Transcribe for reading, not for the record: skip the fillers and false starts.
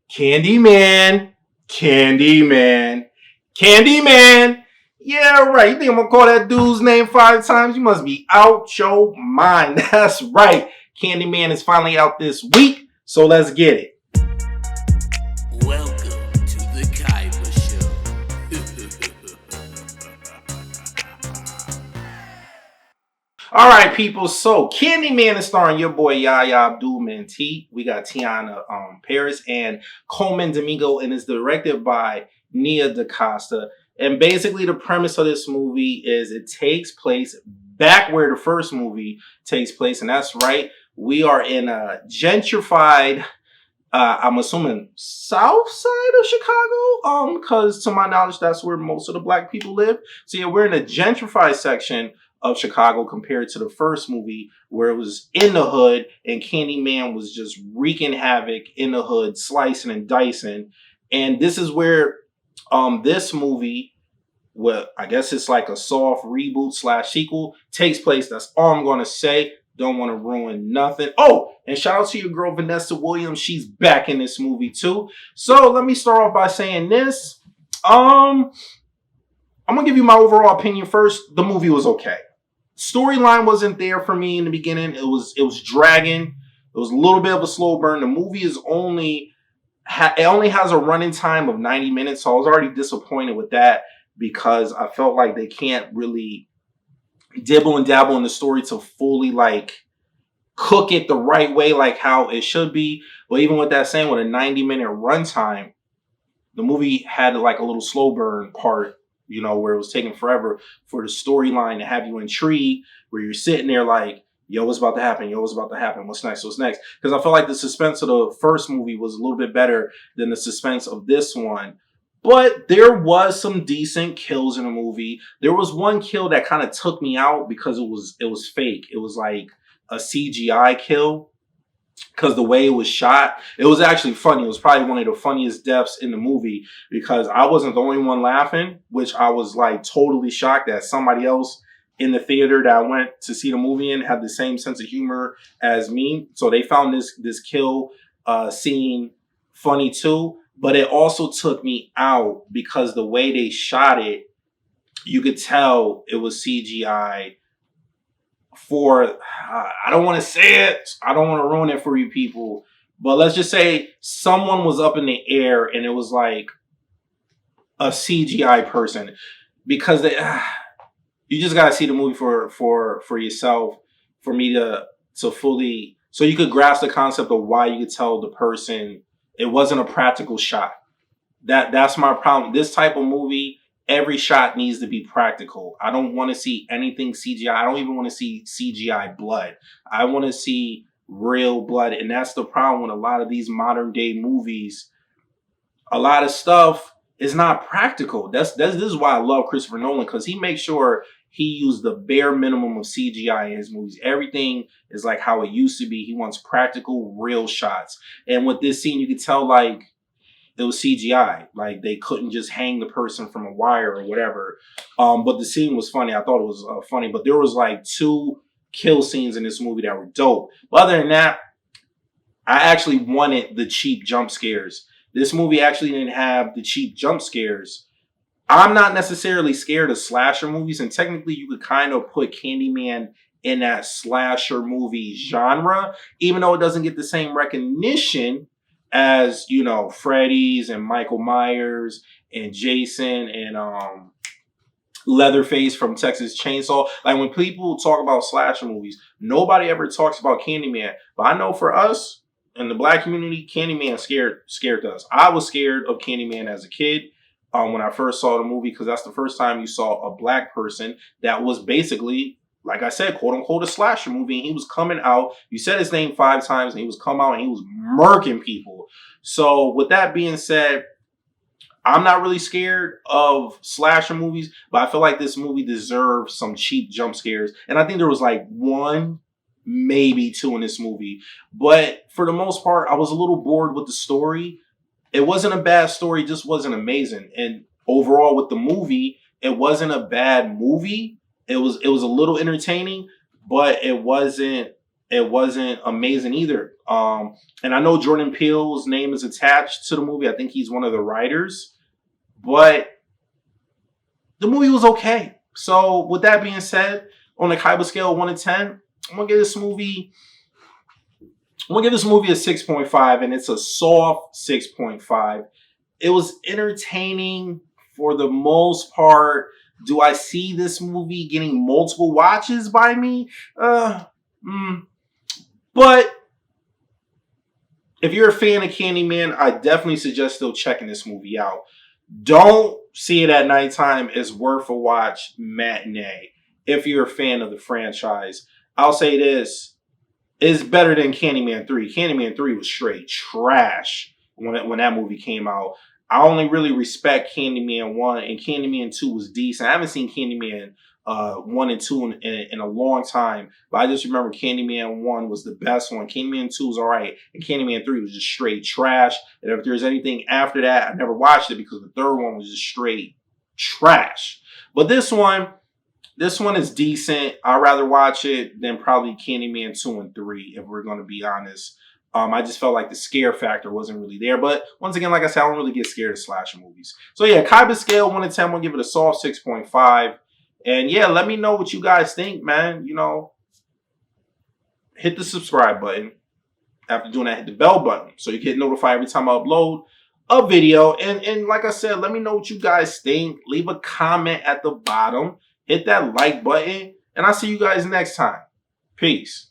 Candyman, Candyman, Candyman. Yeah, right. You think I'm gonna call that dude's name 5 times? You must be out your mind. That's right. Candyman is finally out this week, so let's get it. Welcome to the Kaiba All right, people. So Candyman is starring your boy Yaya Abdul-Menteet. We got Tiana Paris and Coleman Domingo, and is directed by Nia DaCosta. And basically, the premise of this movie is it takes place back where the first movie takes place, and that's right. We are in a gentrified, I'm assuming south side of Chicago, because to my knowledge, that's where most of the black people live. So yeah, we're in a gentrified section of Chicago compared to the first movie where it was in the hood and Candyman was just wreaking havoc in the hood, slicing and dicing. And this is where this movie, well, I guess it's like a soft reboot slash sequel, takes place. That's all I'm gonna say. Don't want to ruin nothing. Oh, and shout out to your girl Vanessa Williams. She's back in this movie too. So let me start off by saying this. I'm gonna give you my overall opinion first. The movie was okay. Storyline wasn't there for me in the beginning. It was dragging. It was a little bit of a slow burn. The movie is only it only has a running time of 90 minutes, so I was already disappointed with that because I felt like they can't really dibble and dabble in the story to fully like cook it the right way, like how it should be. But even with that saying, with a 90-minute runtime, the movie had like a little slow burn part, where it was taking forever for the storyline to have you intrigued, where you're sitting there like, yo, what's about to happen? Yo, what's about to happen? What's next? What's next? Because I felt like the suspense of the first movie was a little bit better than the suspense of this one. But there was some decent kills in the movie. There was one kill that kind of took me out because it was fake. It was like a CGI kill because the way it was shot, it was actually funny. It was probably one of the funniest deaths in the movie because I wasn't the only one laughing, which I was like totally shocked that somebody else in the theater that I went to see the movie in had the same sense of humor as me. So they found this kill scene funny too, but it also took me out because the way they shot it, you could tell it was CGI for, I don't want to say it. I don't want to ruin it for you people. But let's just say someone was up in the air and it was like a CGI person because you just got to see the movie for yourself for me to fully, so you could grasp the concept of why you could tell the person it wasn't a practical shot. That's my problem. This type of movie, every shot needs to be practical. I don't want to see anything CGI. I don't even want to see CGI blood. I want to see real blood. And that's the problem with a lot of these modern day movies. A lot of stuff is not practical. This is why I love Christopher Nolan, because he makes sure he used the bare minimum of CGI in his movies. Everything is like how it used to be. He wants practical, real shots. And with this scene, you could tell like it was CGI. Like they couldn't just hang the person from a wire or whatever. But the scene was funny. I thought it was funny. But there was like 2 kill scenes in this movie that were dope. But other than that, I actually wanted the cheap jump scares. This movie actually didn't have the cheap jump scares. I'm not necessarily scared of slasher movies, and technically you could kind of put Candyman in that slasher movie genre, even though it doesn't get the same recognition as, Freddy's and Michael Myers and Jason and Leatherface from Texas Chainsaw. Like when people talk about slasher movies, nobody ever talks about Candyman. But I know for us in the black community, Candyman scared us. I was scared of Candyman as a kid when I first saw the movie, because that's the first time you saw a black person that was basically, like I said, quote unquote, a slasher movie. And he was coming out. You said his name 5 times and he was come out and he was murking people. So with that being said, I'm not really scared of slasher movies, but I feel like this movie deserves some cheap jump scares. And I think there was like 1, maybe 2 in this movie. But for the most part, I was a little bored with the story. It wasn't a bad story, just wasn't amazing. And overall with the movie, it wasn't a bad movie. It was a little entertaining, but it wasn't it wasn't amazing either. And I know Jordan Peele's name is attached to the movie. I think he's one of the writers, but the movie was okay. So with that being said, on a Kaiba scale of 1 to 10, I'm gonna give this movie. I'm gonna give this movie a 6.5, and it's a soft 6.5. It was entertaining for the most part. Do I see this movie getting multiple watches by me? But if you're a fan of Candyman, I definitely suggest still checking this movie out. Don't see it at nighttime. It's worth a watch matinee if you're a fan of the franchise. I'll say this. It's better than Candyman 3. Candyman 3 was straight trash when that movie came out. I only really respect Candyman 1, and Candyman 2 was decent. I haven't seen Candyman 1 and 2 in a long time, but I just remember Candyman 1 was the best one. Candyman 2 was all right, and Candyman 3 was just straight trash. And if there's anything after that, I never watched it because the third one was just straight trash. But this one is decent. I'd rather watch it than probably Candyman 2 and 3, if we're going to be honest. I just felt like the scare factor wasn't really there. But once again, like I said, I don't really get scared of slasher movies. So yeah, Kaiba scale 1 to 10, I'm going to give it a soft 6.5. And yeah, let me know what you guys think, man. You know, hit the subscribe button. After doing that, hit the bell button so you get notified every time I upload a video. And like I said, let me know what you guys think. Leave a comment at the bottom. Hit that like button. And I'll see you guys next time. Peace.